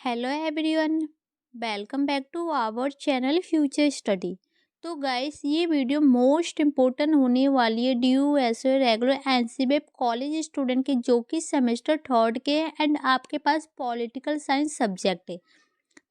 Hello everyone, welcome back to our channel Future Study. तो guys, ये video most important होने वाली है due SA regular NCBF college student के जो कि सेमेस्टर थर्ड के हैं एंड आपके पास पॉलिटिकल साइंस सब्जेक्ट है।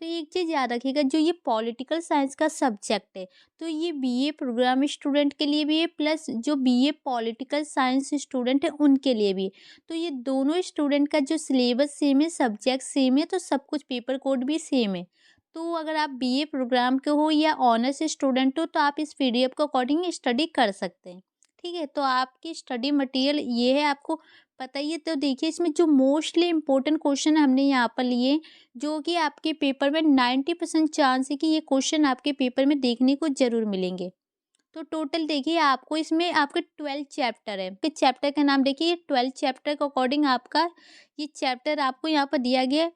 तो एक चीज़ याद रखिएगा, जो ये पॉलिटिकल साइंस का सब्जेक्ट है तो ये बीए प्रोग्राम स्टूडेंट के लिए भी है, प्लस जो बीए पॉलिटिकल साइंस स्टूडेंट है उनके लिए भी है। तो ये दोनों स्टूडेंट का जो सिलेबस सेम है, सब्जेक्ट सेम है, तो सब कुछ पेपर कोड भी सेम है। तो अगर आप बीए प्रोग्राम के हो या ऑनर्स स्टूडेंट हो तो आप इस पीडीएफ के अकॉर्डिंग स्टडी कर सकते हैं। ठीक है, तो आपकी स्टडी मटेरियल ये है, आपको पता ही है। तो देखिए, इसमें जो मोस्टली इंपॉर्टेंट क्वेश्चन हमने यहाँ पर लिए, जो कि आपके पेपर में 90% चांस है कि ये क्वेश्चन आपके पेपर में देखने को ज़रूर मिलेंगे। तो टोटल देखिए, आपको इसमें आपके 12 चैप्टर है। आपके चैप्टर का नाम देखिए, ये 12 चैप्टर के अकॉर्डिंग आपका ये चैप्टर आपको यहाँ पर दिया गया है।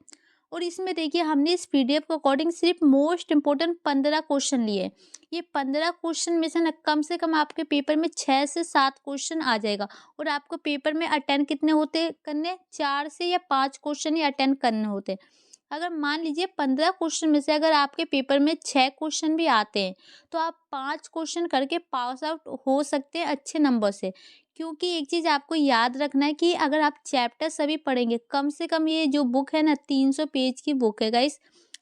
और इसमें देखिए, हमने इस पीडीएफ के अकॉर्डिंग सिर्फ मोस्ट इंपॉर्टेंट 15 क्वेश्चन लिए। ये 15 क्वेश्चन में से कम आपके पेपर में 6 से 7 क्वेश्चन आ जाएगा। और आपको पेपर में अटेंड कितने होते करने, 4 से या 5 क्वेश्चन ही अटेंड करने होते हैं। अगर मान लीजिए 15 क्वेश्चन में से अगर आपके पेपर में 6 क्वेश्चन भी आते हैं तो आप 5 क्वेश्चन करके पास आउट हो सकते हैं अच्छे नंबर से। क्योंकि एक चीज़ आपको याद रखना है कि अगर आप चैप्टर सभी पढ़ेंगे, कम से कम ये जो बुक है ना, 300 पेज की बुक है गाइस।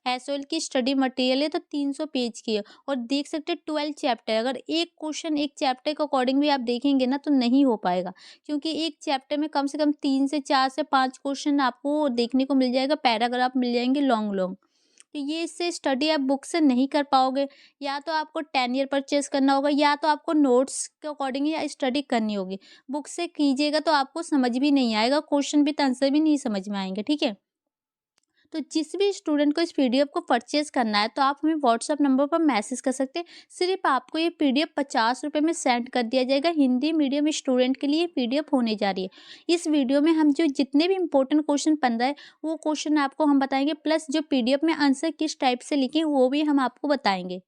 एसओएल की स्टडी मटेरियल है तो 300 पेज की है। और देख सकते हैं 12 चैप्टर, अगर एक क्वेश्चन एक चैप्टर के अकॉर्डिंग भी आप देखेंगे ना तो नहीं हो पाएगा। क्योंकि एक चैप्टर में कम से कम 3 से 4 से 5 क्वेश्चन आपको देखने को मिल जाएगा, पैराग्राफ मिल जाएंगे लॉन्ग लॉन्ग। तो ये इससे स्टडी आप बुक से नहीं कर पाओगे। या तो आपको 10 ईयर परचेज करना होगा, या तो आपको नोट्स के अकॉर्डिंग या स्टडी करनी होगी। बुक से कीजिएगा तो आपको समझ भी नहीं आएगा, क्वेश्चन भी तो आंसर भी नहीं समझ में आएंगे। ठीक है, तो जिस भी स्टूडेंट को इस पीडीएफ को परचेज करना है तो आप हमें व्हाट्सएप नंबर पर मैसेज कर सकते हैं। सिर्फ आपको ये पीडीएफ 50 रुपये में सेंड कर दिया जाएगा। हिंदी मीडियम स्टूडेंट के लिए पीडीएफ होने जा रही है। इस वीडियो में हम जो जितने भी इंपॉर्टेंट क्वेश्चन 15 है वो क्वेश्चन आपको हम बताएंगे, प्लस जो पीडीएफ में आंसर किस टाइप से लिखे वो भी हम आपको बताएंगे।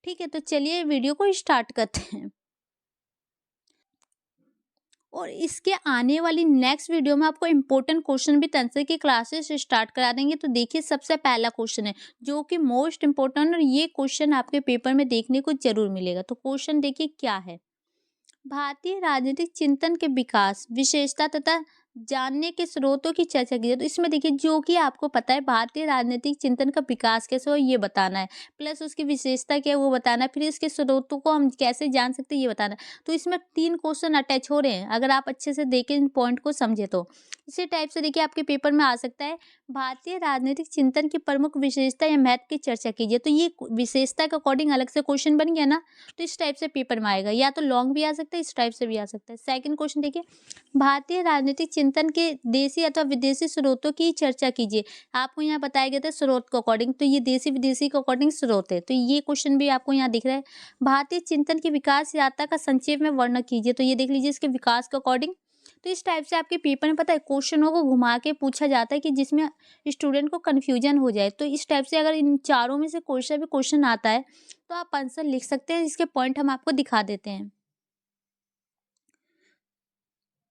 ठीक है, तो चलिए वीडियो को स्टार्ट करते हैं। और इसके आने वाली नेक्स्ट वीडियो में आपको इम्पोर्टेंट क्वेश्चन भी आंसर की क्लासेस स्टार्ट करा देंगे। तो देखिए, सबसे पहला क्वेश्चन है जो कि मोस्ट इम्पोर्टेंट, और ये क्वेश्चन आपके पेपर में देखने को जरूर मिलेगा। तो क्वेश्चन देखिए क्या है। भारतीय राजनीतिक चिंतन के विकास, विशेषता तथा जानने के स्रोतों की चर्चा की जाए। तो इसमें देखिए, जो कि आपको पता है भारतीय राजनीतिक चिंतन का विकास कैसे हो ये बताना है, प्लस उसकी विशेषता क्या है वो बताना है, फिर इसके स्रोतों को हम कैसे जान सकते हैं ये बताना है। तो इसमें 3 क्वेश्चन अटैच हो रहे हैं, अगर आप अच्छे से देखें इन पॉइंट को समझे तो। इसी टाइप से देखिए आपके पेपर में आ सकता है, भारतीय राजनीतिक चिंतन की प्रमुख विशेषता या महत्व की चर्चा कीजिए। तो ये विशेषता के अकॉर्डिंग अलग से क्वेश्चन बन गया ना, तो इस टाइप से पेपर में आएगा। या तो लॉन्ग भी आ सकता है, इस टाइप से भी आ सकता है। सेकंड क्वेश्चन देखिए, भारतीय राजनीतिक चिंतन के देशी अथवा विदेशी स्रोतों की चर्चा कीजिए। आपको यहाँ बताया गया था स्रोत के अकॉर्डिंग, तो ये देशी विदेशी के अकॉर्डिंग स्रोत है। तो ये क्वेश्चन भी आपको यहाँ दिख रहा है। भारतीय चिंतन की विकास यात्रा का संक्षेप में वर्णन कीजिए। तो ये देख लीजिए इसके विकास के अकॉर्डिंग। तो इस टाइप से आपके पेपर में पता है क्वेश्चनों को घुमा के पूछा जाता है कि जिसमें स्टूडेंट को कन्फ्यूजन हो जाए। तो इस टाइप से अगर इन चारों में से कोई सा भी क्वेश्चन आता है तो आप आंसर लिख सकते हैं। इसके पॉइंट हम आपको दिखा देते हैं।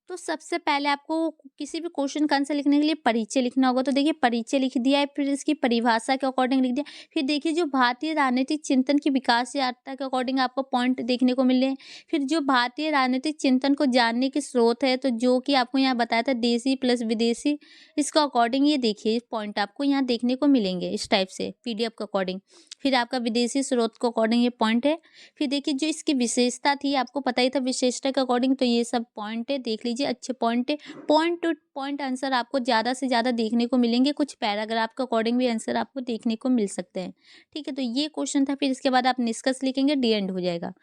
तो सबसे पहले आपको किसी भी क्वेश्चन का आंसर लिखने के लिए परिचय लिखना होगा। तो देखिए, परिचय लिख दिया है, फिर इसकी परिभाषा के अकॉर्डिंग लिख दिया। फिर देखिए, जो भारतीय राजनीतिक चिंतन की विकास यात्रा के अकॉर्डिंग आपको पॉइंट देखने को मिले हैं। फिर जो भारतीय राजनीतिक चिंतन को जानने के स्रोत है, तो जो कि आपको यहाँ बताया था देशी प्लस विदेशी, इसका अकॉर्डिंग ये देखिए पॉइंट आपको यहाँ देखने को मिलेंगे इस टाइप से पीडीएफ के अकॉर्डिंग। फिर आपका विदेशी स्रोत के अकॉर्डिंग ये पॉइंट है। फिर देखिए, जो इसकी विशेषता थी आपको पता ही था विशेषता के अकॉर्डिंग, तो ये सब पॉइंट है, देख लीजिए अच्छे पॉइंट है। पॉइंट टू पॉइंट आंसर आपको ज़्यादा से ज़्यादा देखने को मिलेंगे। कुछ पैराग्राफ के अकॉर्डिंग भी आंसर आपको देखने को मिल सकते हैं। ठीक है, तो ये क्वेश्चन था। फिर इसके बाद आप निष्कर्ष लिखेंगे, डी एंड हो जाएगा।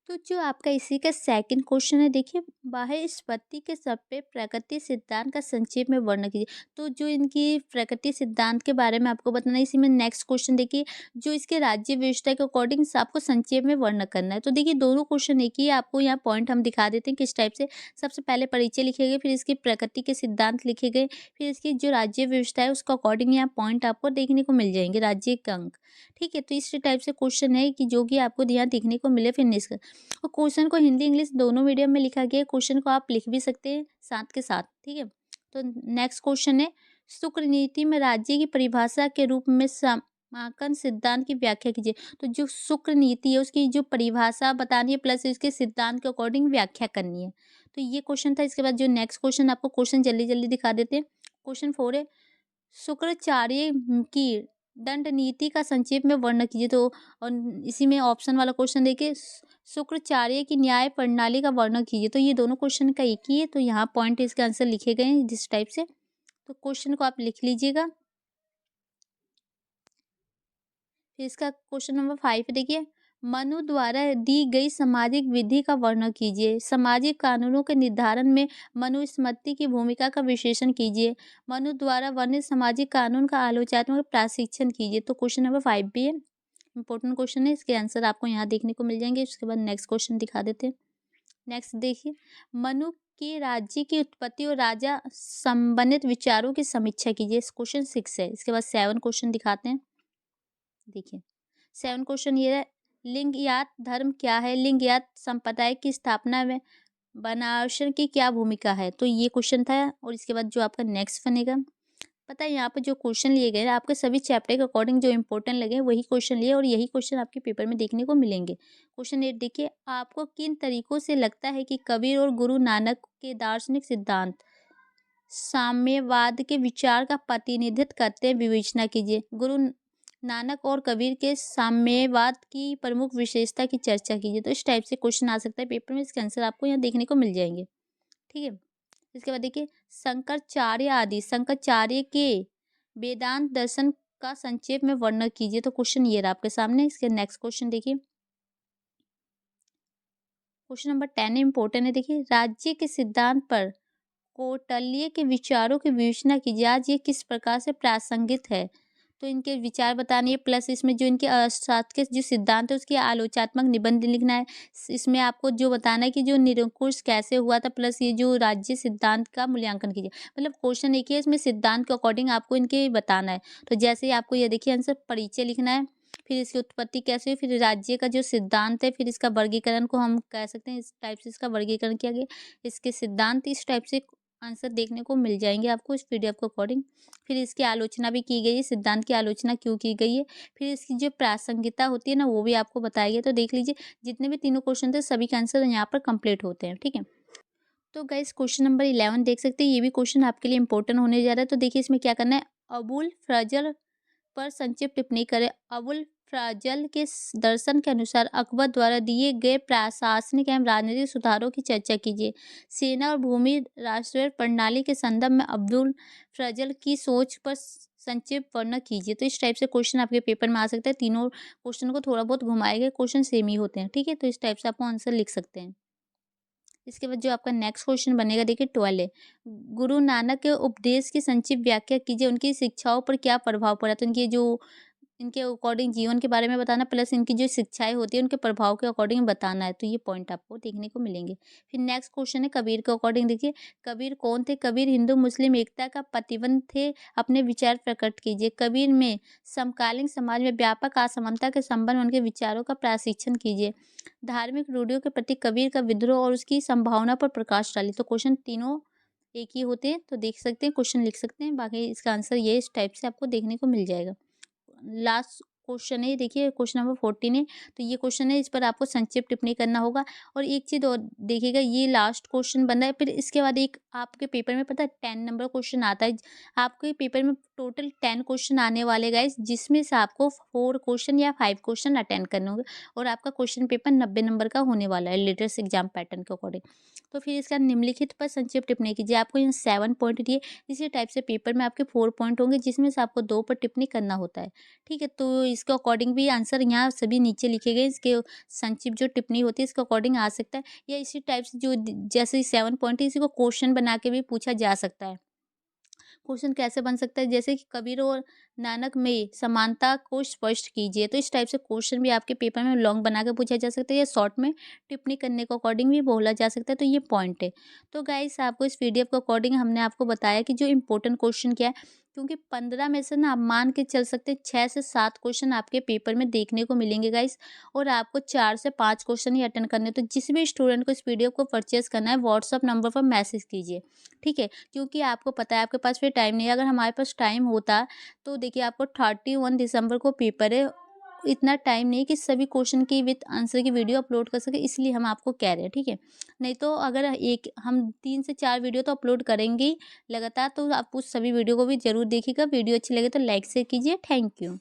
तो जो आपका इसी का सेकंड क्वेश्चन है, देखिए, बाह्य स्फूर्ति के सभ्य प्रकृति सिद्धांत का संक्षेप में वर्णन कीजिए। तो जो इनकी प्रकृति सिद्धांत के बारे में आपको बताना है। इसी में नेक्स्ट क्वेश्चन देखिए, जो इसके राज्य व्यवस्था के अकॉर्डिंग आपको संक्षेप में वर्णन करना है। तो देखिए, दोनों क्वेश्चन एक ही है, आपको यहाँ पॉइंट हम दिखा देते हैं किस टाइप से। सबसे पहले परिचय लिखे गए, फिर इसकी प्रकृति के सिद्धांत लिखे गए, फिर इसकी जो राज्य व्यवस्था है उसका अकॉर्डिंग यहाँ पॉइंट आपको देखने को मिल जाएंगे, राज्य के अंक। ठीक है, तो इस टाइप से क्वेश्चन है कि जो कि आपको यहाँ देखने को मिले। फिर निष्कर्ष, और क्वेश्चन को हिंदी इंग्लिश दोनों मीडियम में लिखा गया है। क्वेश्चन को आप लिख भी सकते हैं साथ के साथ। ठीक है, तो नेक्स्ट क्वेश्चन है, शुक्र नीति में राज्य की परिभाषा के रूप में समाकन सिद्धांत की व्याख्या कीजिए। तो जो शुक्र नीति है उसकी जो परिभाषा बतानी है प्लस इसके सिद्धांत के अकॉर्डिंग व्याख्या करनी है। तो ये क्वेश्चन था। इसके बाद जो नेक्स्ट क्वेश्चन, आपको क्वेश्चन जल्दी जल्दी दिखा देते हैं। क्वेश्चन 4 है, शुक्राचार्य की दंड नीति का संक्षेप में वर्णन कीजिए। तो और इसी में ऑप्शन वाला क्वेश्चन देखिए, शुक्राचार्य की न्याय प्रणाली का वर्णन कीजिए। तो ये दोनों क्वेश्चन का एक ही है, तो यहाँ पॉइंट इसके आंसर लिखे गए हैं जिस टाइप से। तो क्वेश्चन को आप लिख लीजिएगा। फिर इसका क्वेश्चन नंबर 5 देखिए, मनु द्वारा दी गई सामाजिक विधि का वर्णन कीजिए। सामाजिक कानूनों के निर्धारण में मनुस्मृति की भूमिका का विश्लेषण कीजिए। मनु द्वारा वर्णित सामाजिक कानून का आलोचनात्मक प्रशिक्षण कीजिए। तो क्वेश्चन नंबर 5 भी है, इंपॉर्टेंट क्वेश्चन है। इसके आंसर आपको यहाँ देखने को मिल जाएंगे। उसके बाद नेक्स्ट क्वेश्चन दिखा देते हैं। नेक्स्ट देखिए, मनु के राज्य की उत्पत्ति और राजा संबंधित विचारों की समीक्षा कीजिए। क्वेश्चन 6 है। इसके बाद 7 क्वेश्चन दिखाते हैं। देखिए 7 क्वेश्चन ये है, लिंगयात धर्म क्या है? लिंगयात संप्रदाय की स्थापना में बनारसन की क्या भूमिका है? तो ये क्वेश्चन था। और इसके बाद जो आपका नेक्स्ट बनेगा, पता है यहाँ पे जो क्वेश्चन लिए गए आपके सभी चैप्टर के अकॉर्डिंग जो इंपॉर्टेंट लगे वही क्वेश्चन लिए और यही क्वेश्चन आपके पेपर में देखने को मिलेंगे। क्वेश्चन 8 देखिए, आपको किन तरीकों से लगता है कि कबीर और गुरु नानक के दार्शनिक सिद्धांत साम्यवाद के विचार का प्रतिनिधित्व करते हैं? विवेचना कीजिए। गुरु नानक और कबीर के साम्यवाद की प्रमुख विशेषता की चर्चा कीजिए। तो इस टाइप से क्वेश्चन आ सकता है पेपर में। इसके आंसर आपको यहाँ देखने को मिल जाएंगे। ठीक है, इसके बाद देखिए, शंकराचार्य के वेदांत दर्शन का संक्षेप में वर्णन कीजिए। तो क्वेश्चन ये रहा आपके सामने। इसके नेक्स्ट क्वेश्चन देखिए, क्वेश्चन नंबर 10 इंपॉर्टेंट है। देखिए, राज्य के सिद्धांत पर कौटिल्य के विचारों की विवेचना कीजिए। आज ये किस प्रकार से प्रासंगिक है? तो इनके विचार बताने प्लस इसमें जो इनके अर्थशास्त्र के जो सिद्धांत है उसकी आलोचनात्मक निबंध लिखना है। इसमें आपको जो बताना है कि जो निरंकुश कैसे हुआ था प्लस ये जो राज्य सिद्धांत का मूल्यांकन कीजिए। मतलब क्वेश्चन एक ही है, इसमें सिद्धांत के अकॉर्डिंग आपको इनके बताना है। तो जैसे ही आपको ये देखिए आंसर, परिचय लिखना है, फिर इसकी उत्पत्ति कैसे हुई, फिर राज्य का जो सिद्धांत है, फिर इसका वर्गीकरण को हम कह सकते हैं इस टाइप से इसका वर्गीकरण किया गया, इसके सिद्धांत इस टाइप से आंसर देखने को मिल जाएंगे आपको इस पीडीएफ के अकॉर्डिंग। फिर इसकी आलोचना भी की गई है, सिद्धांत की आलोचना क्यों की गई है, फिर इसकी जो प्रासंगिकता होती है ना वो भी आपको बताया गया। तो देख लीजिए, जितने भी तीनों क्वेश्चन थे सभी के आंसर यहाँ पर कंप्लीट होते हैं। ठीक है, तो गाइस क्वेश्चन नंबर 11 देख सकते हैं, ये भी क्वेश्चन आपके लिए इंपॉर्टेंट होने जा रहा है। तो देखिए इसमें क्या करना है, अबुल फजल पर संक्षिप्त टिप्पणी करें। अबुल फजल के दर्शन के अनुसार अकबर द्वारा दिए गए प्रशासनिक एवं राजनीतिक सुधारों की चर्चा कीजिए। सेना और भूमि राष्ट्रीय प्रणाली के संदर्भ में अब्दुल फजल की सोच पर संक्षिप्त वर्णन कीजिए। तो इस टाइप से क्वेश्चन आपके पेपर में आ सकता है। तीनों क्वेश्चन को थोड़ा बहुत घुमाए गए क्वेश्चन सेम ही होते हैं। ठीक है, तो इस टाइप से आपको आंसर लिख सकते हैं। इसके बाद जो आपका नेक्स्ट क्वेश्चन बनेगा, देखिए 12 है, गुरु नानक के उपदेश की संक्षिप्त व्याख्या कीजिए। उनकी शिक्षाओं पर क्या प्रभाव पड़ा? तो इनकी जो इनके अकॉर्डिंग जीवन के बारे में बताना प्लस इनकी जो शिक्षाएं होती है उनके प्रभाव के अकॉर्डिंग बताना है। तो ये पॉइंट आपको देखने को मिलेंगे। फिर नेक्स्ट क्वेश्चन है, कबीर के अकॉर्डिंग देखिए, कबीर कौन थे? कबीर हिंदू मुस्लिम एकता का प्रतिबंध थे। अपने विचार प्रकट कीजिए। कबीर में समकालीन समाज में व्यापक असमानता के संबंध में उनके विचारों का प्रशिक्षण कीजिए। धार्मिक रूढ़ियों के प्रति कबीर का विद्रोह और उसकी संभावना पर प्रकाश डालिए। तो क्वेश्चन तीनों एक ही होते हैं, तो देख सकते हैं, क्वेश्चन लिख सकते हैं। बाकी इसका आंसर ये इस टाइप से आपको देखने को मिल जाएगा। लास्ट क्वेश्चन है, देखिए क्वेश्चन नंबर 14 है। तो ये क्वेश्चन है, इस पर आपको संक्षिप्त टिप्पणी करना होगा। और एक चीज और देखिएगा, ये लास्ट क्वेश्चन बन रहा है। फिर इसके बाद एक आपके पेपर में पता है 10 नंबर क्वेश्चन आता है। आपके पेपर में टोटल 10 क्वेश्चन आने वाले गाइस, जिसमें से आपको 4 क्वेश्चन या 5 क्वेश्चन अटेंड करने होंगे। और आपका क्वेश्चन पेपर 90 नंबर का होने वाला है लेटेस्ट एग्जाम पैटर्न के अकॉर्डिंग। तो फिर इसका निम्नलिखित पर संक्षिप्त टिप्पणी कीजिए। आपको यहाँ 7 पॉइंट दिए, इसी टाइप से पेपर में आपके 4 पॉइंट होंगे जिसमें से आपको 2 पर टिप्पणी करना होता है। ठीक है, तो इसके अकॉर्डिंग भी आंसर यहाँ सभी नीचे लिखे गए। इसके संक्षिप्त जो टिप्पणी होती है इसके अकॉर्डिंग आ सकता है, या इसी टाइप से जो जैसे 7 पॉइंट है इसी को क्वेश्चन बना के भी पूछा जा सकता है। क्वेश्चन कैसे बन सकता है, जैसे कि कबीर और नानक में समानता को स्पष्ट कीजिए। तो इस टाइप से क्वेश्चन भी आपके पेपर में लॉन्ग बना के पूछा जा सकता है, या शॉर्ट में टिप्पणी करने के अकॉर्डिंग भी बोला जा सकता है। तो ये पॉइंट है। तो गाइस आपको इस पीडीएफ के अकॉर्डिंग हमने आपको बताया कि जो इंपॉर्टेंट क्वेश्चन क्या है, क्योंकि 15 में से ना आप मान के चल सकते हैं 6 से 7 क्वेश्चन आपके पेपर में देखने को मिलेंगे गाइस, और आपको 4 से 5 क्वेश्चन ही अटेंड करने हैं। तो जिस भी स्टूडेंट को इस पीडीएफ को परचेज़ करना है, व्हाट्सएप नंबर पर मैसेज कीजिए, ठीक है? क्योंकि आपको पता है आपके पास फिर टाइम नहीं है। अगर हमारे पास टाइम होता तो देखिए आपको 31 दिसंबर को पेपर है, इतना टाइम नहीं है कि सभी क्वेश्चन की विथ आंसर की वीडियो अपलोड कर सके, इसलिए हम आपको कह रहे हैं, ठीक है? नहीं तो अगर एक हम 3 से 4 वीडियो तो अपलोड करेंगे ही लगातार, तो आप उस सभी वीडियो को भी ज़रूर देखिएगा। वीडियो अच्छी लगे तो लाइक शेयर कीजिए। Thank you.